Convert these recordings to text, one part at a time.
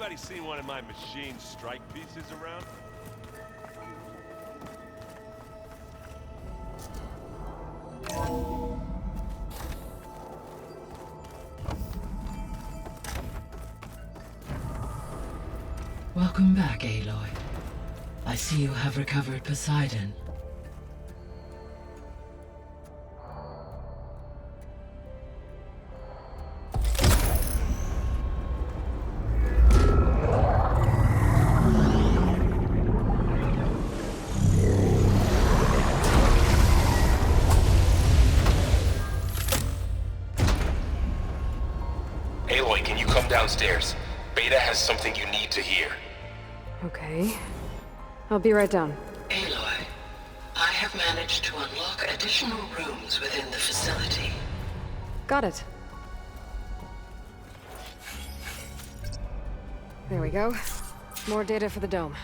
Anybody seen one of my machine strike pieces around? Welcome back, Aloy. I see you have recovered Poseidon. Aloy, can you come downstairs? Beta has something you need to hear. Okay. I'll be right down. Aloy, I have managed to unlock additional rooms within the facility. Got it. There we go. More data for the dome.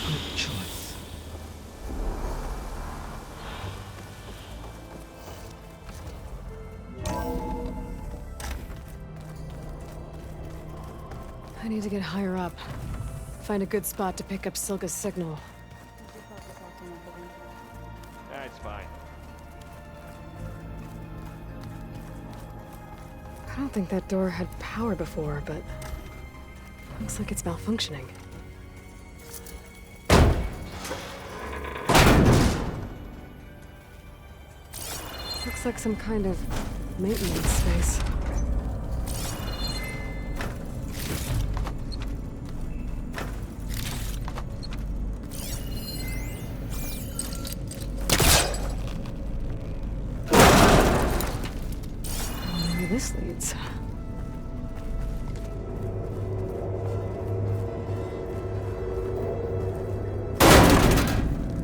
Good choice. I need to get higher up. Find a good spot to pick up Silga's signal. That's fine. I don't think that door had power before, but looks like it's malfunctioning. Looks like some kind of maintenance space. Maybe this leads.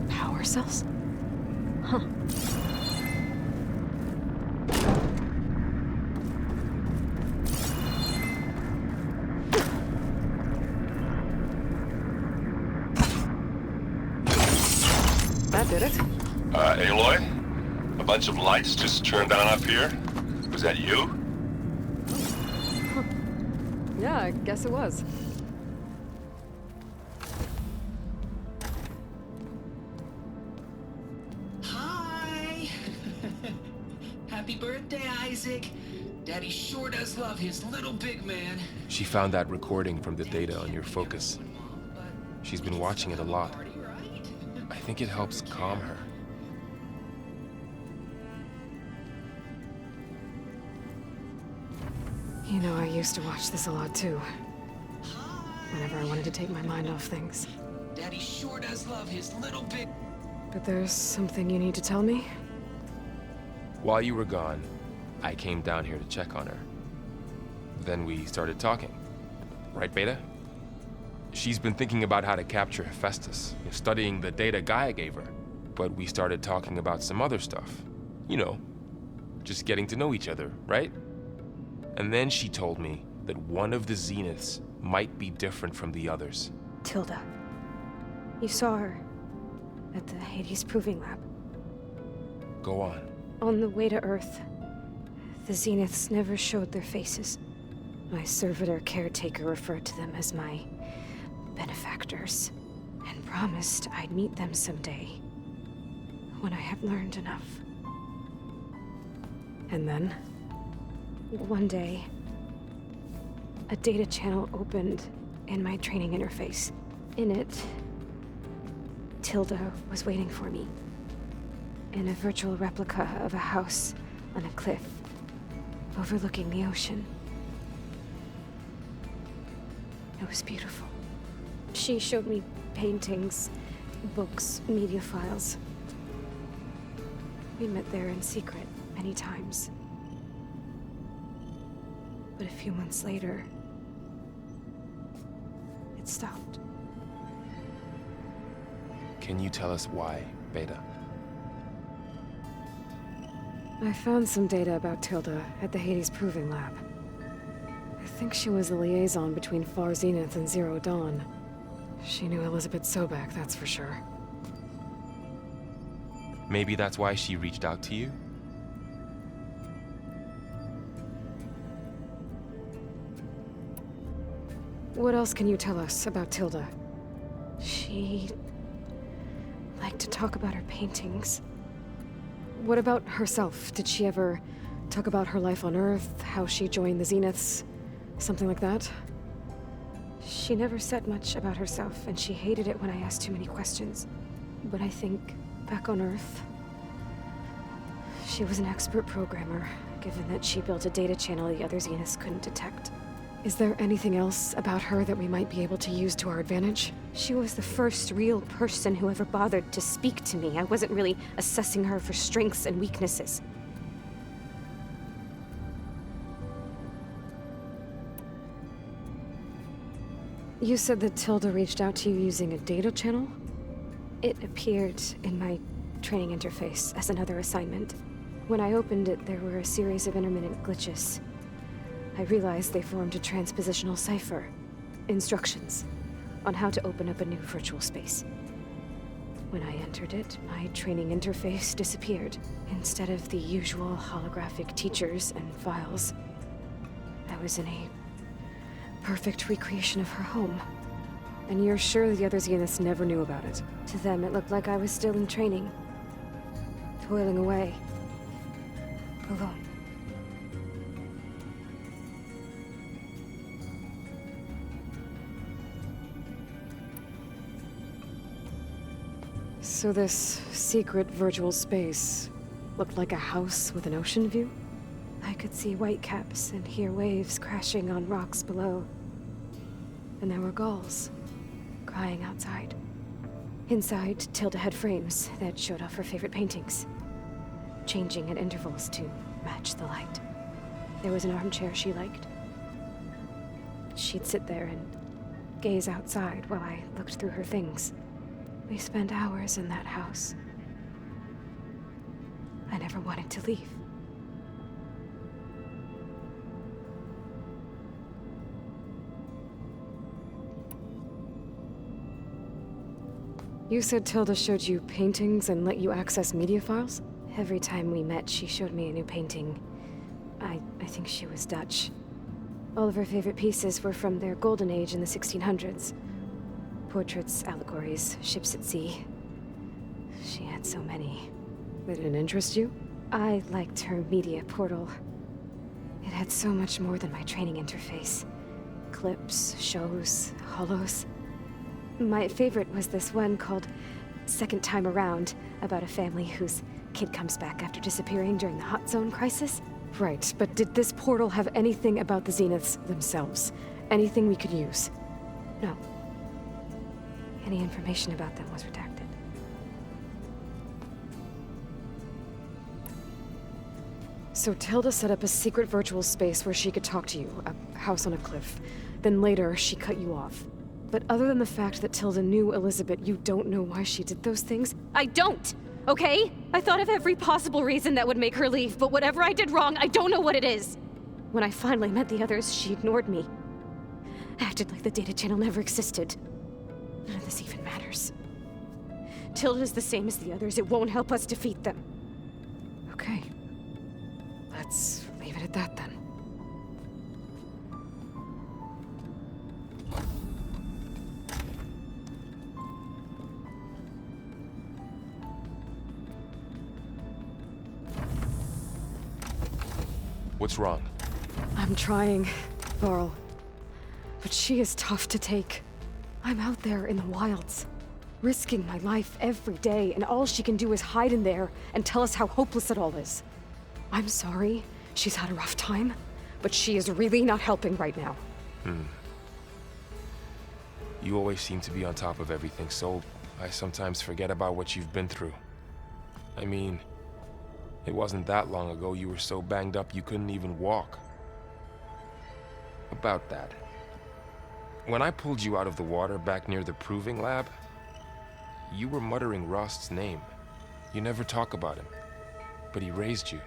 Power cells? Huh. That did it. Aloy? A bunch of lights just turned on up here? Was that you? Yeah, I guess it was. Hi! Happy birthday, Isaac. Daddy sure does love his little big man. She found that recording from the data on your focus. She's been watching it a lot. I think it helps calm her. You know, I used to watch this a lot too. Whenever I wanted to take my mind off things. Daddy sure does love his little big... But there's something you need to tell me? While you were gone, I came down here to check on her. Then we started talking. Right, Beta? She's been thinking about how to capture Hephaestus, studying the data Gaia gave her. But we started talking about some other stuff. You know, just getting to know each other, right? And then she told me that one of the Zeniths might be different from the others. Tilda. You saw her at the Hades Proving Lab. Go on. On the way to Earth, the Zeniths never showed their faces. My servitor caretaker referred to them as my benefactors, and promised I'd meet them someday, when I had learned enough. And then? One day, a data channel opened in my training interface. In it, Tilda was waiting for me, in a virtual replica of a house on a cliff, overlooking the ocean. It was beautiful. She showed me paintings, books, media files. We met there in secret many times. But a few months later, it stopped. Can you tell us why, Beta? I found some data about Tilda at the Hades Proving Lab. I think she was the liaison between Far Zenith and Zero Dawn. She knew Elizabeth Sobek, that's for sure. Maybe that's why she reached out to you? What else can you tell us about Tilda? She liked to talk about her paintings. What about herself? Did she ever talk about her life on Earth, how she joined the Zeniths, something like that? She never said much about herself, and she hated it when I asked too many questions. But I think, back on Earth, she was an expert programmer, given that she built a data channel the other Zeniths couldn't detect. Is there anything else about her that we might be able to use to our advantage? She was the first real person who ever bothered to speak to me. I wasn't really assessing her for strengths and weaknesses. You said that Tilda reached out to you using a data channel? It appeared in my training interface as another assignment. When I opened it, there were a series of intermittent glitches. I realized they formed a transpositional cipher. Instructions on how to open up a new virtual space. When I entered it, my training interface disappeared. Instead of the usual holographic teachers and files, I was in a perfect recreation of her home. And you're sure the other Zeniths never knew about it? To them, it looked like I was still in training. Toiling away. Alone. So this secret virtual space looked like a house with an ocean view? I could see whitecaps and hear waves crashing on rocks below. And there were gulls crying outside. Inside, Tilda had frames that showed off her favorite paintings, changing at intervals to match the light. There was an armchair she liked. She'd sit there and gaze outside while I looked through her things. We spent hours in that house. I never wanted to leave. You said Tilda showed you paintings and let you access media files? Every time we met, she showed me a new painting. I think she was Dutch. All of her favorite pieces were from their golden age in the 1600s. Portraits, allegories, ships at sea. She had so many. They didn't interest you? I liked her media portal. It had so much more than my training interface. Clips, shows, holos. My favorite was this one called Second Time Around, about a family whose kid comes back after disappearing during the Hot Zone crisis. Right, but did this portal have anything about the Zeniths themselves? Anything we could use? No. Any information about them was redacted. So Tilda set up a secret virtual space where she could talk to you, a house on a cliff. Then later, she cut you off. But other than the fact that Tilda knew Elizabeth, you don't know why she did those things? I don't! Okay? I thought of every possible reason that would make her leave, but whatever I did wrong, I don't know what it is. When I finally met the others, she ignored me. Acted like the data channel never existed. None of this even matters. Tilda's the same as the others. It won't help us defeat them. Okay. Let's leave it at that then. What's wrong? I'm trying, Varl. But she is tough to take. I'm out there in the wilds, risking my life every day, and all she can do is hide in there and tell us how hopeless it all is. I'm sorry, she's had a rough time, but she is really not helping right now. You always seem to be on top of everything, so I sometimes forget about what you've been through. I mean, it wasn't that long ago you were so banged up you couldn't even walk. About that. When I pulled you out of the water back near the proving lab, you were muttering Rost's name. You never talk about him, but he raised you,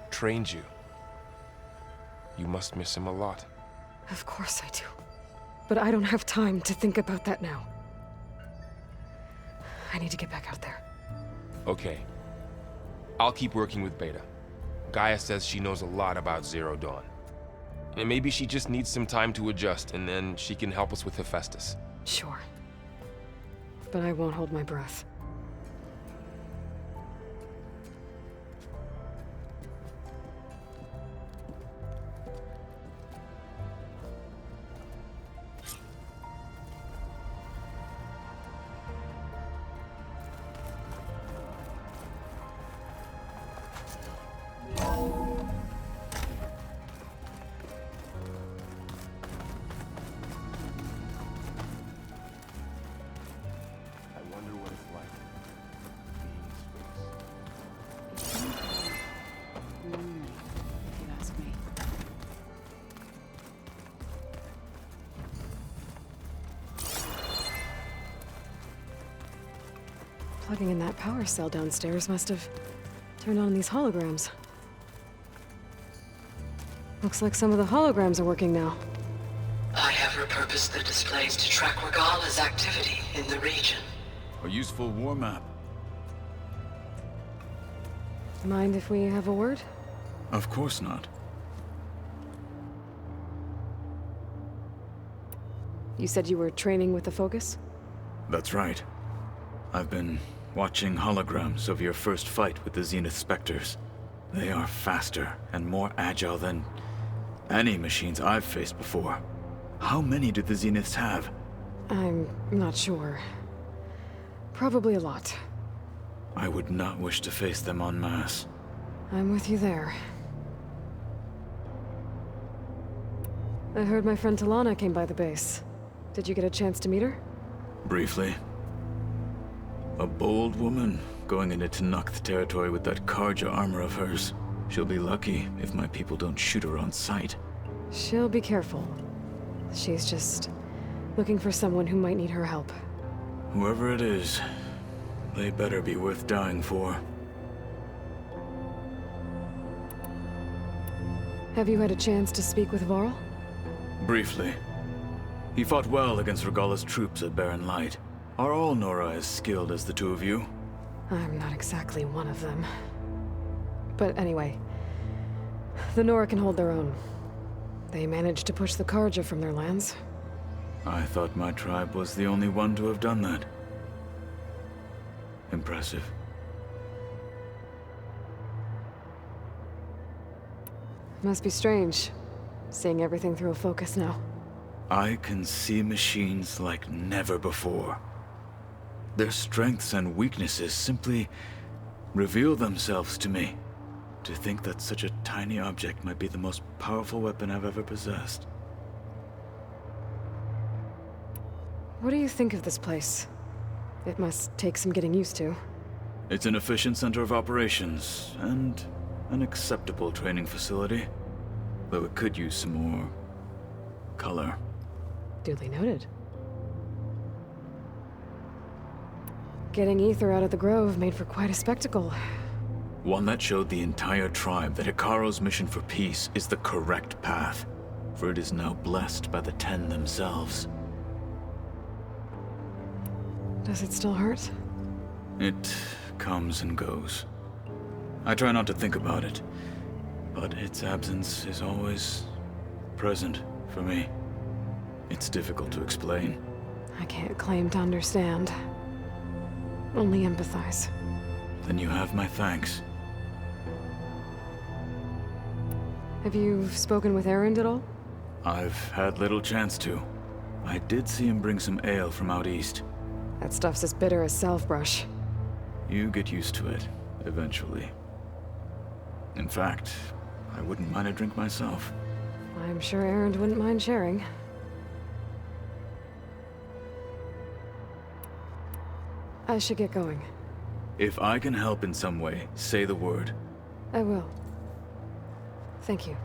trained you. You must miss him a lot. Of course I do. But I don't have time to think about that now. I need to get back out there. Okay. I'll keep working with Beta. Gaia says she knows a lot about Zero Dawn. And maybe she just needs some time to adjust, and then she can help us with Hephaestus. Sure. But I won't hold my breath. I wonder what it's like If you ask me. Plugging in that power cell downstairs must have turned on these holograms. Looks like some of the holograms are working now. I have repurposed the displays to track Regala's activity in the region. A useful war map. Mind if we have a word? Of course not. You said you were training with the Focus? That's right. I've been watching holograms of your first fight with the Zenith Spectres. They are faster and more agile than any machines I've faced before. How many do the Zeniths have? I'm not sure. Probably a lot. I would not wish to face them en masse. I'm with you there. I heard my friend Talana came by the base. Did you get a chance to meet her? Briefly. A bold woman going into Tenakth territory with that Karja armor of hers. She'll be lucky if my people don't shoot her on sight. She'll be careful. She's just looking for someone who might need her help. Whoever it is, they better be worth dying for. Have you had a chance to speak with Varl? Briefly. He fought well against Regala's troops at Barren Light. Are all Nora as skilled as the two of you? I'm not exactly one of them. But anyway, the Nora can hold their own. They managed to push the Karja from their lands. I thought my tribe was the only one to have done that. Impressive. Must be strange, seeing everything through a focus now. I can see machines like never before. Their strengths and weaknesses simply reveal themselves to me. To think that such a tiny object might be the most powerful weapon I've ever possessed. What do you think of this place? It must take some getting used to. It's an efficient center of operations, and an acceptable training facility. Though it could use some more color. Duly noted. Getting Ether out of the Grove made for quite a spectacle. One that showed the entire tribe that Hikaro's mission for peace is the correct path, for it is now blessed by the Ten themselves. Does it still hurt? It comes and goes. I try not to think about it, but its absence is always present for me. It's difficult to explain. I can't claim to understand. Only empathize. Then you have my thanks. Have you spoken with Errand at all? I've had little chance to. I did see him bring some ale from out east. That stuff's as bitter as salve-brush. You get used to it, eventually. In fact, I wouldn't mind a drink myself. I'm sure Errand wouldn't mind sharing. I should get going. If I can help in some way, say the word. I will. Thank you.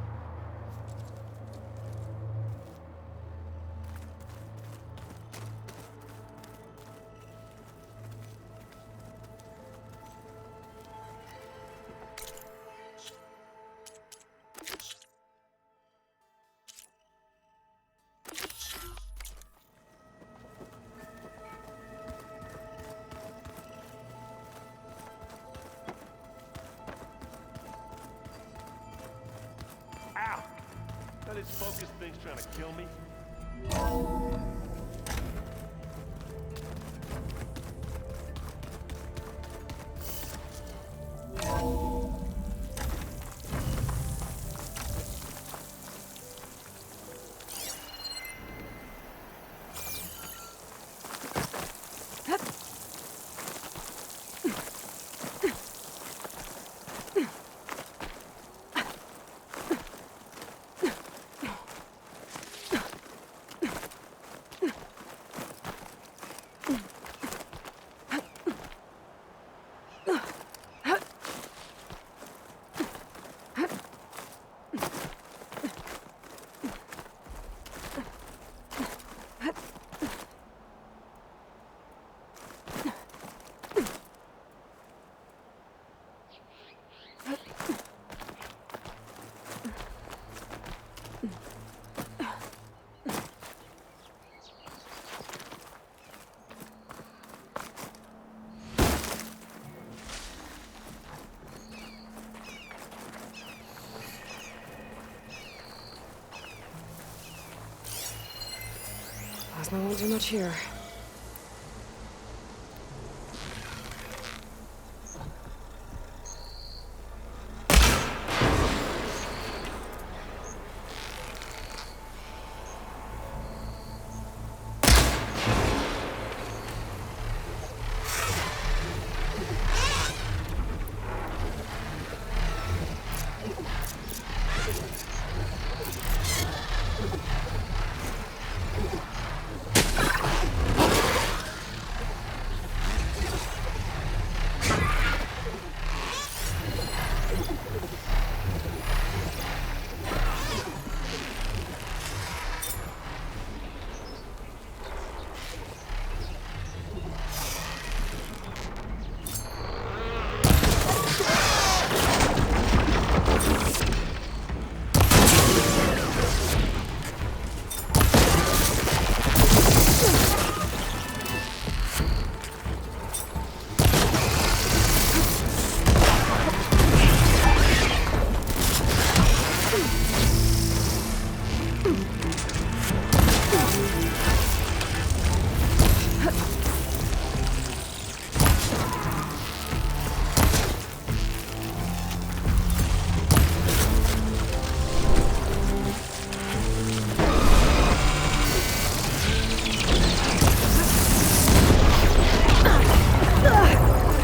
That is focus thing's trying to kill me. Plasma won't do much here.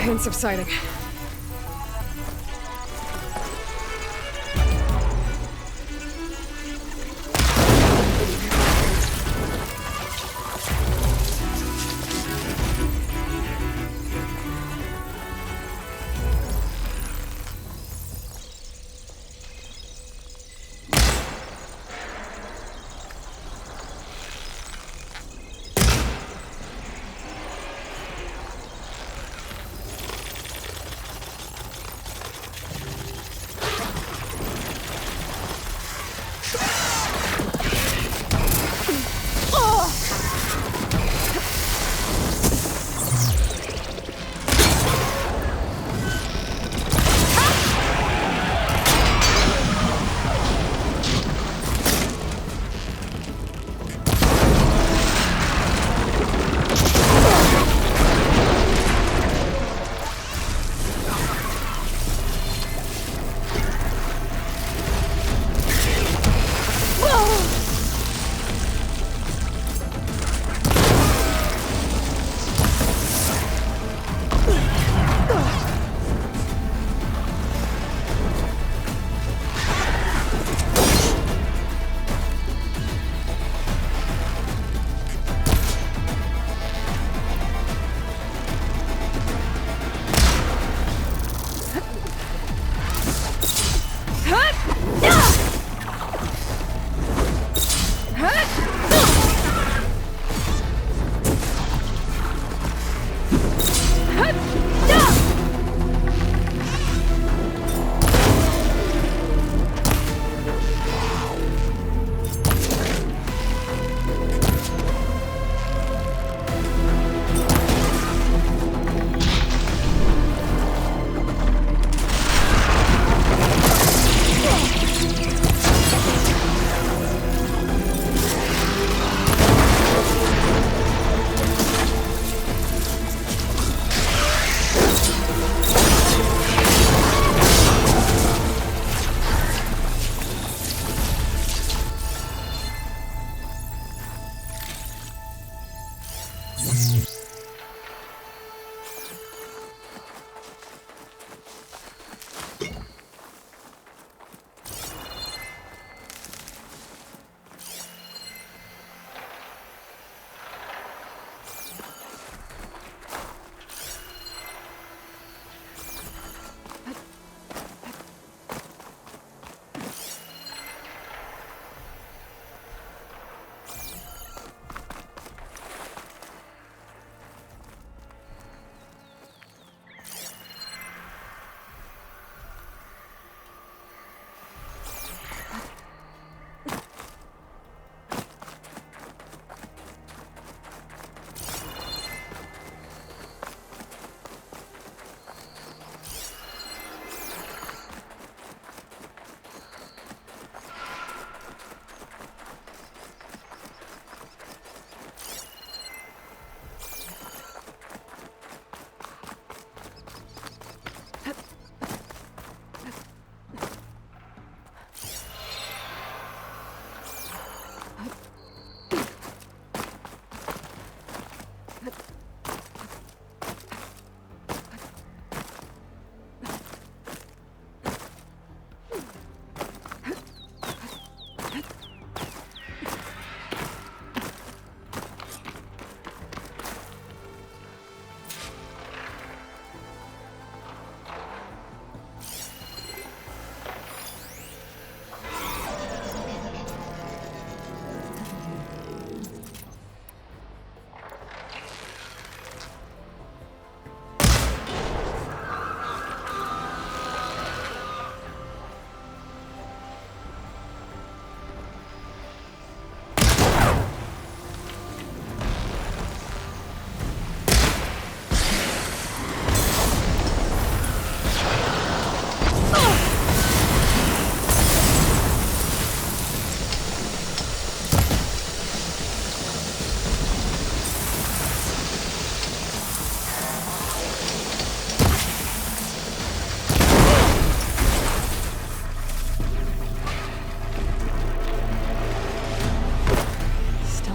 Pain subsiding.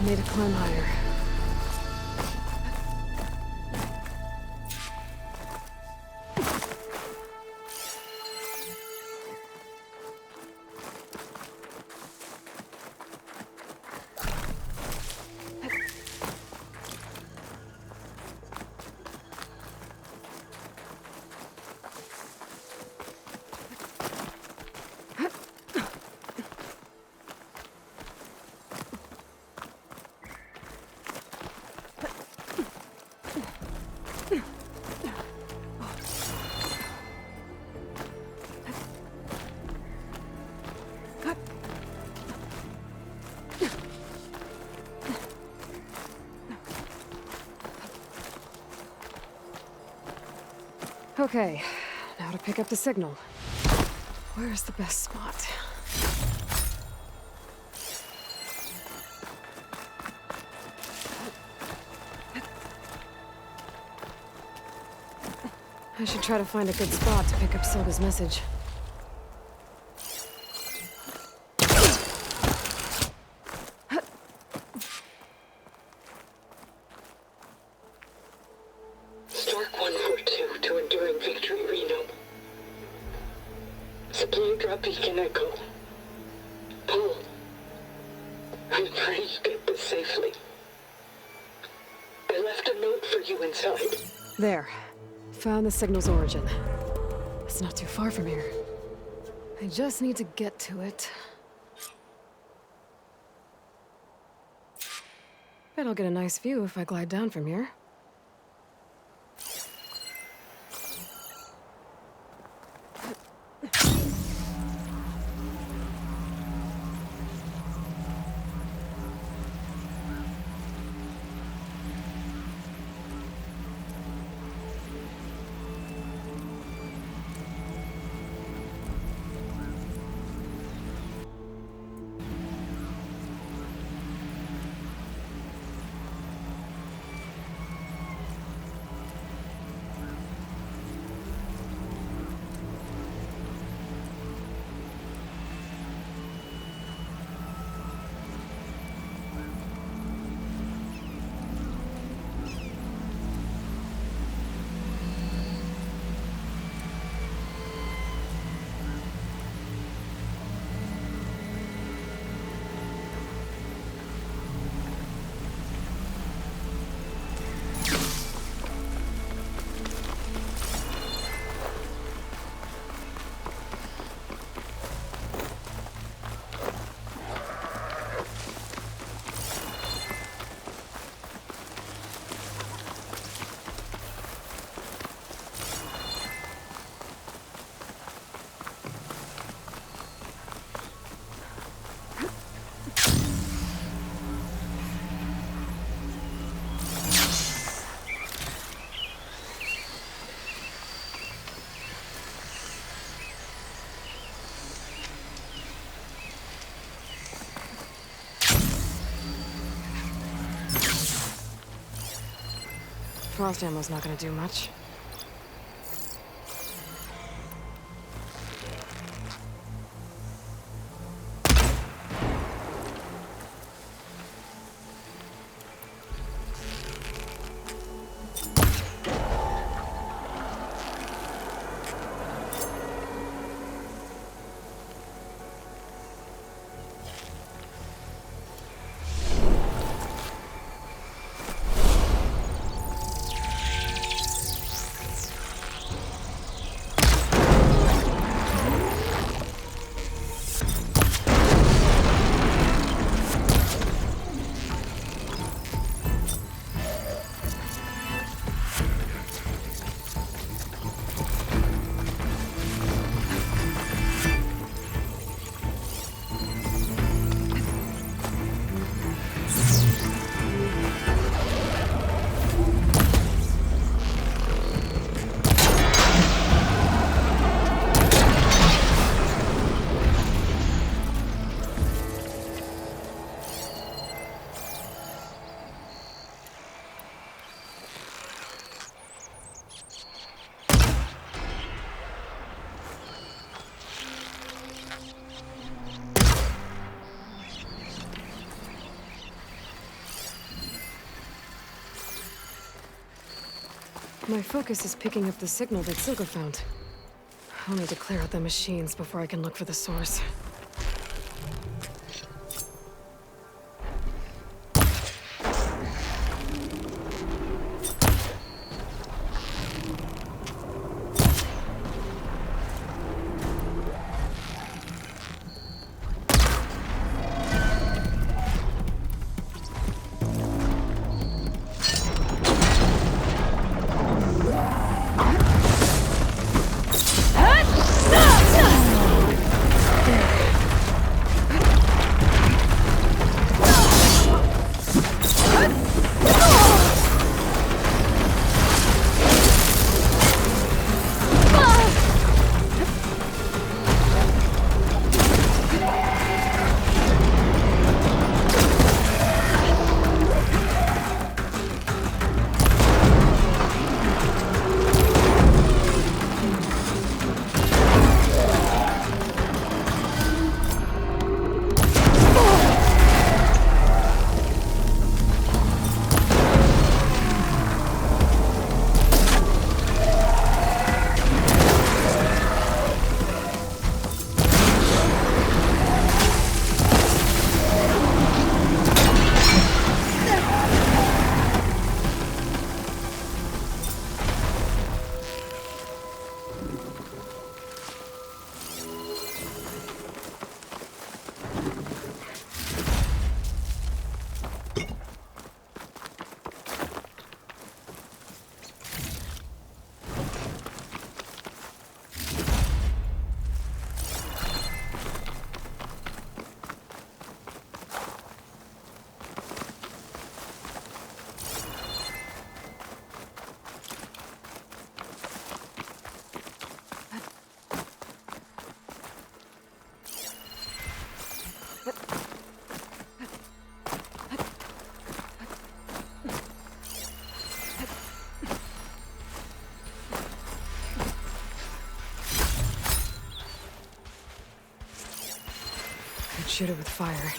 need to climb higher. Okay, now to pick up the signal. Where's the best spot? I should try to find a good spot to pick up Silva's message. Stark 142 to Enduring Victory, Reno. Supply drop beacon echo. Paul, I'm trying to get this safely. I left a note for you inside. There. Found the signal's origin. It's not too far from here. I just need to get to it. Bet I'll get a nice view if I glide down from here. Frost ammo's not gonna do much. My focus is picking up the signal that Silga found. I'll need to clear out the machines before I can look for the source. Shoot it with fire.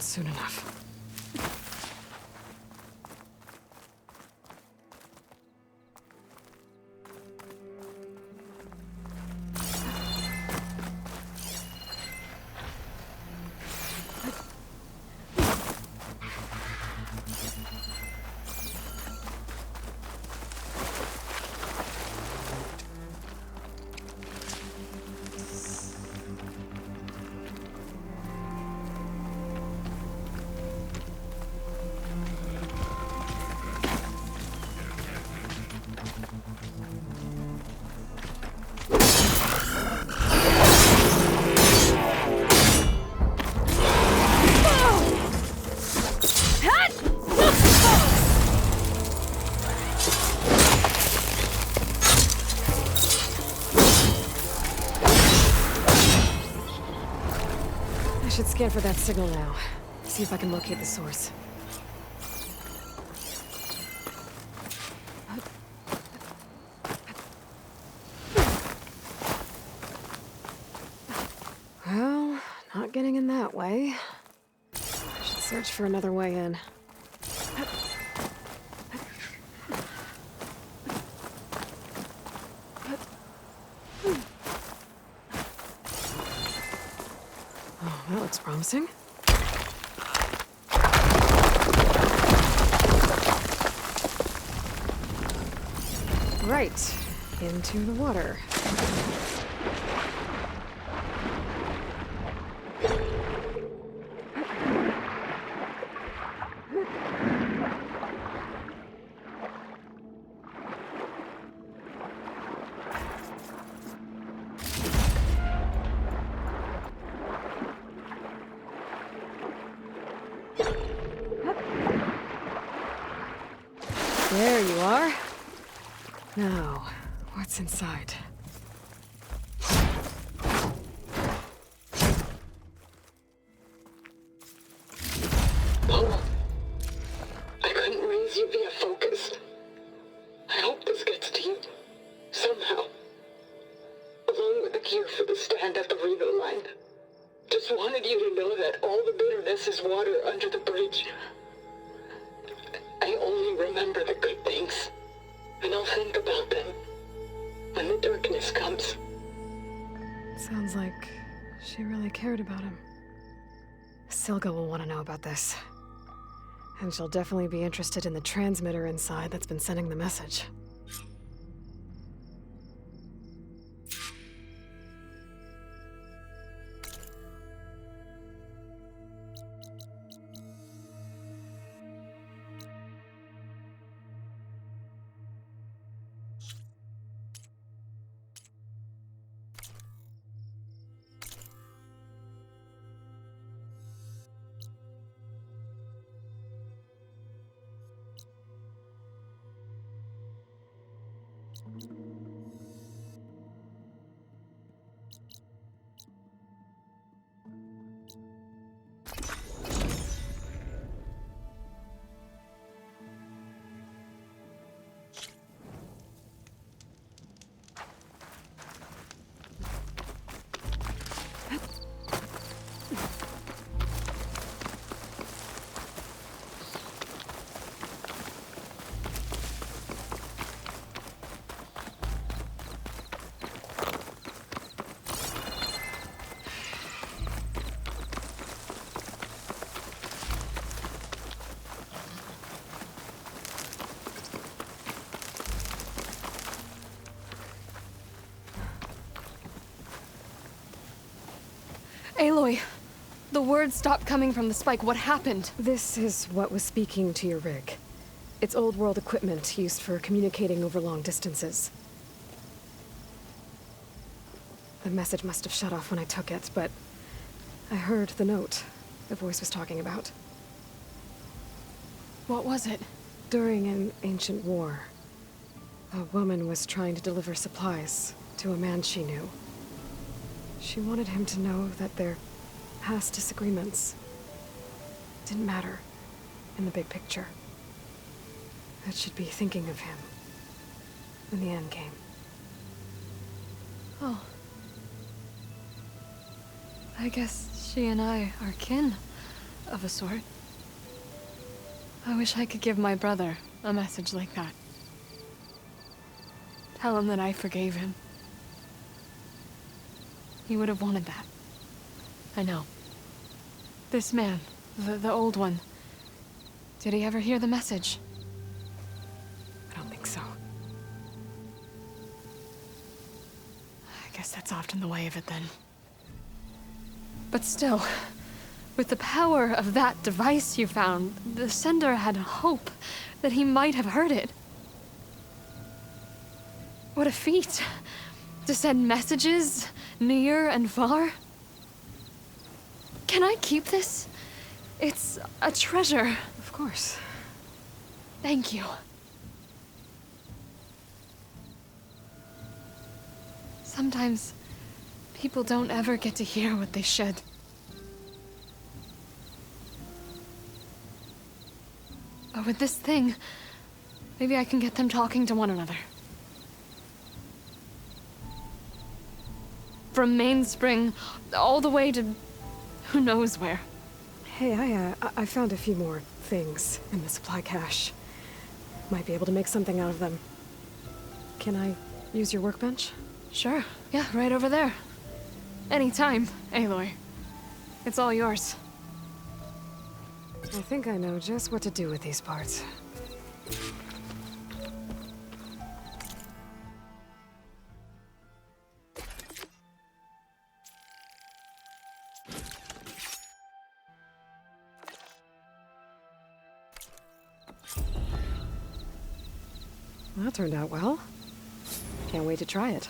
Soon enough. I should scan for that signal now. See if I can locate the source. Well, not getting in that way. I should search for another way in. Oh, that looks promising. Right, into the water. There you are. Now, what's inside? Paul, I couldn't raise you via focus. I hope this gets to you. Somehow. Along with the gear for the stand at the Reno line. Just wanted you to know that all the bitterness is water under the bridge. I only remember the good things. And I'll think about them when the darkness comes. Sounds like she really cared about him. Silga will want to know about this. And she'll definitely be interested in the transmitter inside that's been sending the message. Aloy, the words stopped coming from the spike. What happened? This is what was speaking to your rig. It's old world equipment used for communicating over long distances. The message must have shut off when I took it, but I heard the note the voice was talking about. What was it? During an ancient war, a woman was trying to deliver supplies to a man she knew. She wanted him to know that their past disagreements didn't matter in the big picture. That she'd be thinking of him when the end came. Oh. I guess she and I are kin, of a sort. I wish I could give my brother a message like that. Tell him that I forgave him. He would have wanted that. I know. This man, the old one, did he ever hear the message? I don't think so. I guess that's often the way of it then. But still, with the power of that device you found, the sender had hope that he might have heard it. What a feat! To send messages near and far. Can I keep this? It's a treasure. Of course. Thank you. Sometimes people don't ever get to hear what they should. But with this thing, maybe I can get them talking to one another. From Mainspring all the way to who knows where. Hey, I found a few more things in the supply cache. Might be able to make something out of them. Can I use your workbench? Sure. Yeah, right over there. Anytime, Aloy. It's all yours. I think I know just what to do with these parts. That turned out well. Can't wait to try it.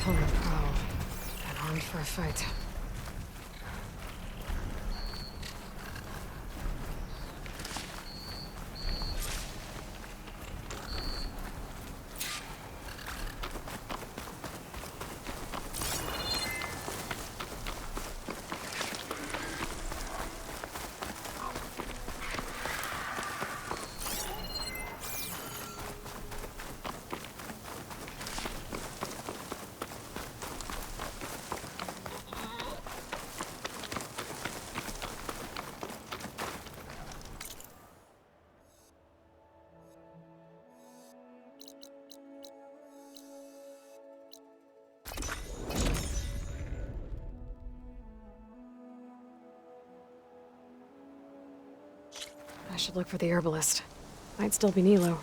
On the prowl, and armed for a fight. I should look for the herbalist. Might still be Nilo.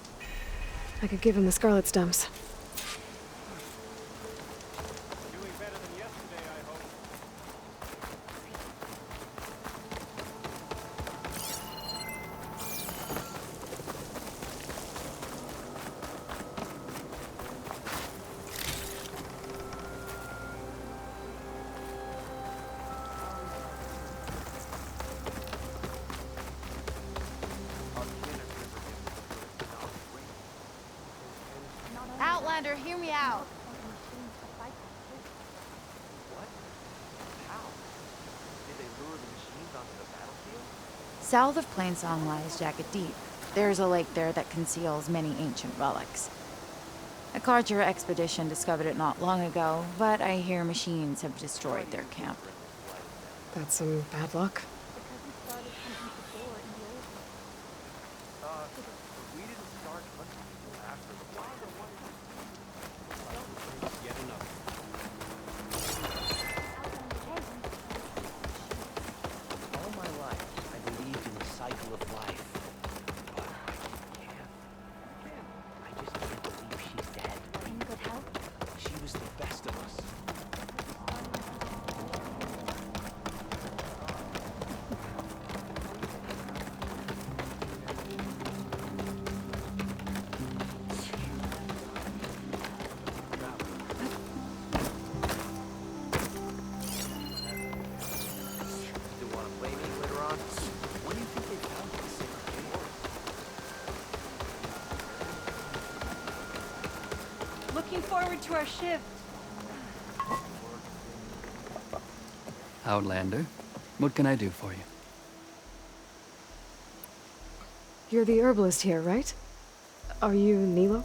I could give him the scarlet stems. Doing better than yesterday, I hope. Outlander, hear me out. What? How? Did they lure the machines onto the battlefield? South of Plainsong lies Jagged Deep. There's a lake there that conceals many ancient relics. A Carter expedition discovered it not long ago, but I hear machines have destroyed their camp. That's some bad luck. We didn't start hunting until after the fire. Yet another. All my life, I believed in the cycle of life. But I just can't believe she's dead. In good health? She was the best of us. Still want to play me later on? What do you think they found in the sacred forest? Looking forward to our shift. Outlander, what can I do for you? You're the herbalist here, right? Are you Nilo?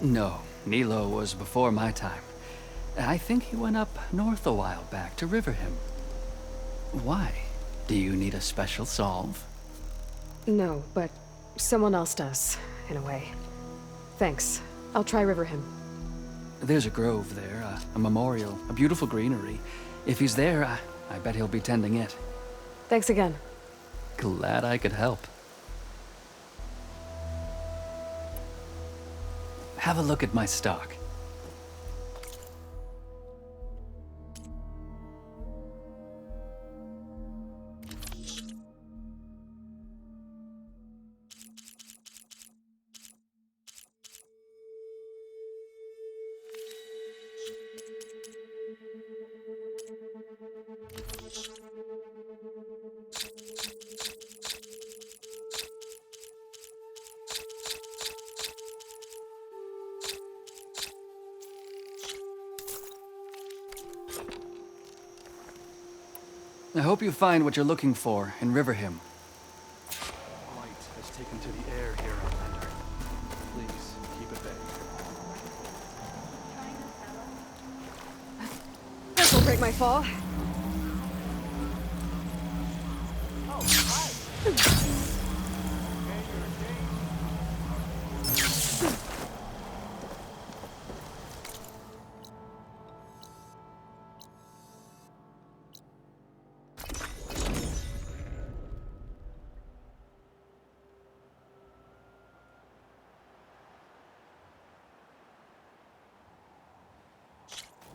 No, Nilo was before my time. I think he went up north a while back to Riverhim. Why? Do you need a special solve? No, but someone else does, in a way. Thanks. I'll try Riverhim. There's a grove there, a memorial, a beautiful greenery. If he's there, I bet he'll be tending it. Thanks again. Glad I could help. Have a look at my stock. I hope you find what you're looking for in Riverhim. Light has taken to the air here, Outlander. Please, keep at bay. This'll break my fall.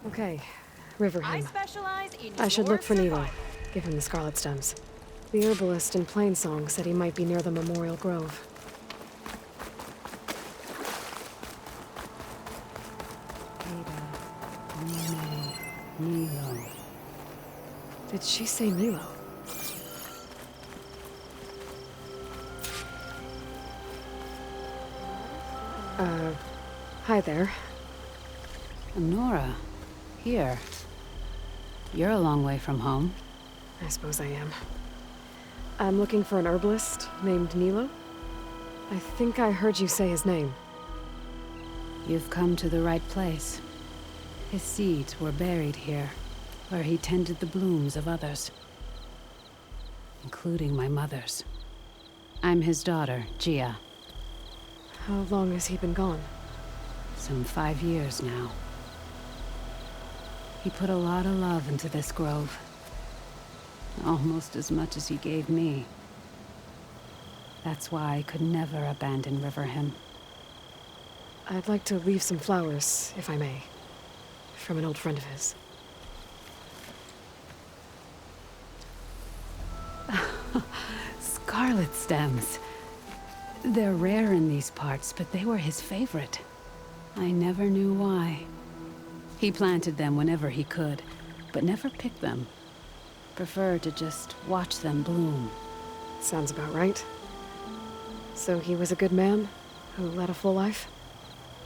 Okay, Riverhim. I should look for Nilo. Give him the scarlet stems. The herbalist in Plainsong said he might be near the Memorial Grove. Ada, Milo. Did she say Milo? Hi there. Nora. Here. You're a long way from home. I suppose I am. I'm looking for an herbalist named Nilo. I think I heard you say his name. You've come to the right place. His seeds were buried here, where he tended the blooms of others. Including my mother's. I'm his daughter, Gia. How long has he been gone? Some 5 years now. He put a lot of love into this grove. Almost as much as he gave me. That's why I could never abandon Riverhim. I'd like to leave some flowers, if I may. From an old friend of his. Scarlet stems. They're rare in these parts, but they were his favorite. I never knew why. He planted them whenever he could, but never picked them. Preferred to just watch them bloom. Sounds about right. So he was a good man who led a full life?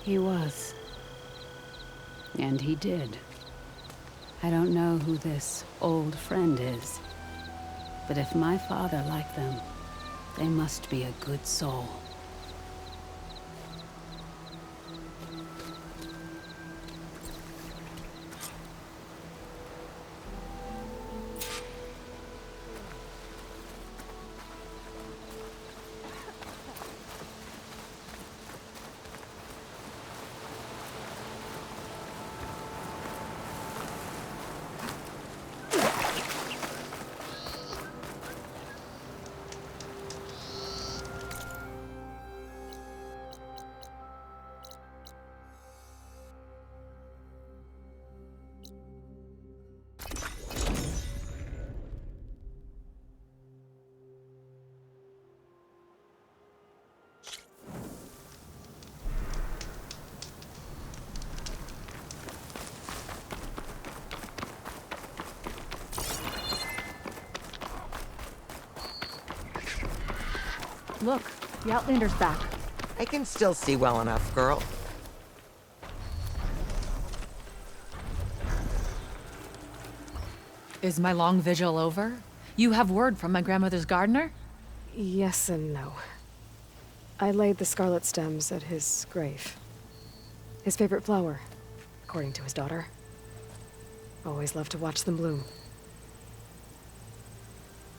He was. And he did. I don't know who this old friend is, but if my father liked them, they must be a good soul. Look, the Outlander's back. I can still see well enough, girl. Is my long vigil over? You have word from my grandmother's gardener? Yes and no. I laid the scarlet stems at his grave. His favorite flower, according to his daughter. Always loved to watch them bloom.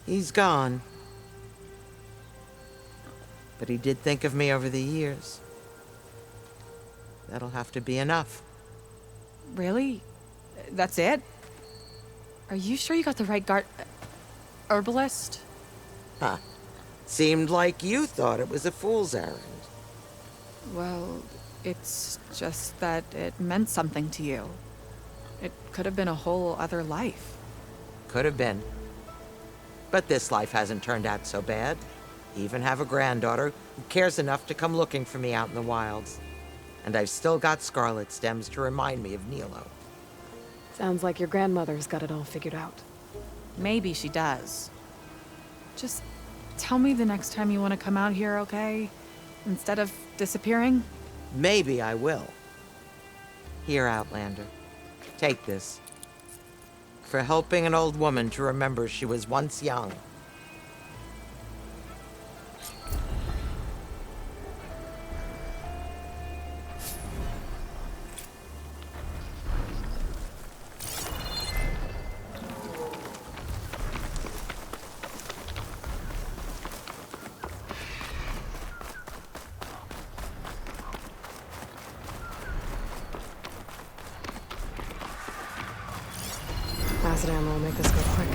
He's gone. But he did think of me over the years. That'll have to be enough. Really? That's it? Are you sure you got the right herbalist? Huh. Seemed like you thought it was a fool's errand. Well, it's just that it meant something to you. It could have been a whole other life. Could have been. But this life hasn't turned out so bad. I even have a granddaughter who cares enough to come looking for me out in the wilds. And I've still got scarlet stems to remind me of Nilo. Sounds like your grandmother's got it all figured out. Maybe she does. Just tell me the next time you want to come out here, okay? Instead of disappearing? Maybe I will. Here, Outlander. Take this. For helping an old woman to remember she was once young. Acid ammo will make this go quick.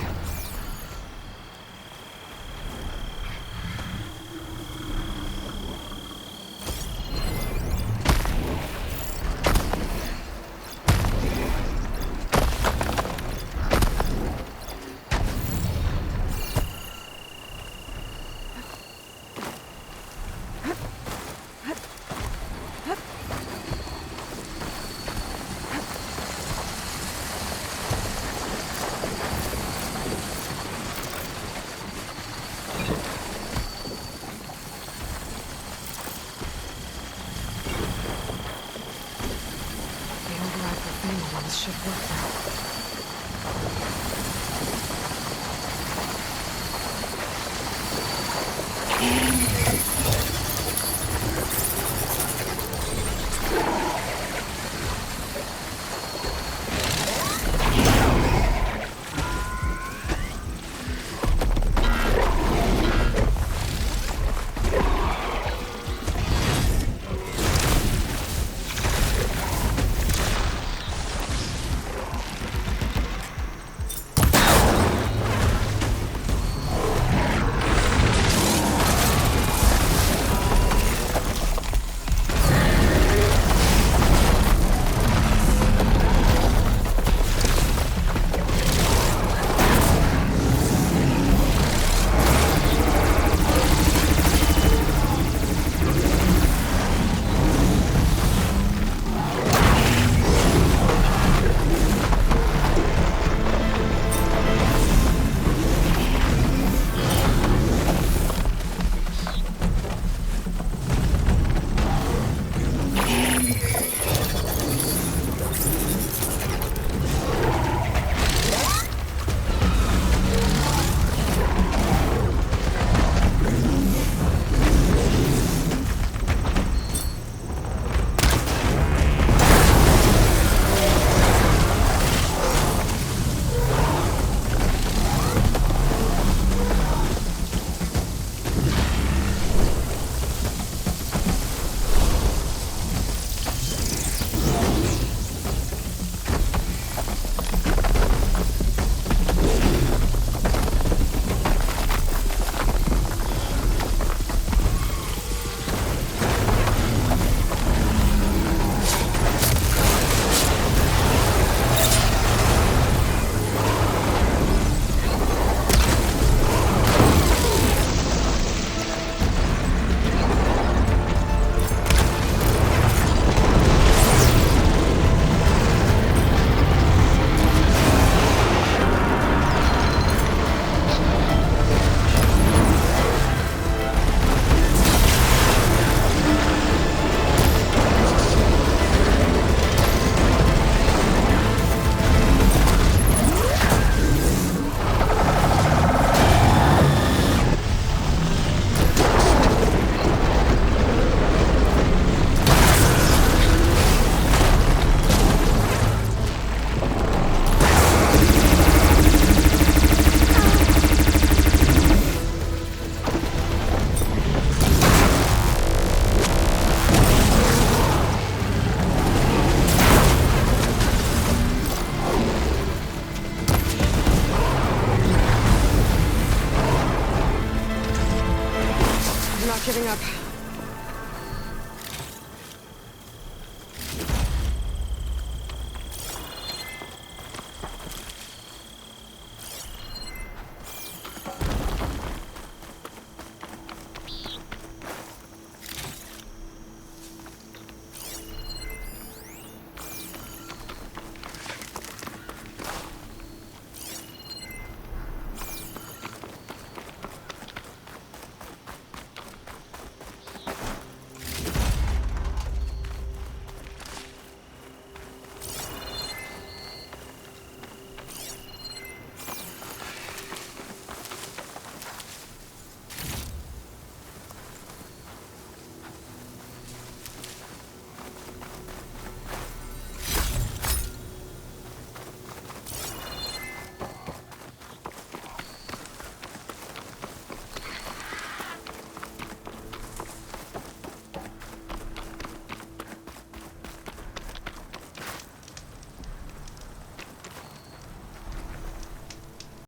giving up.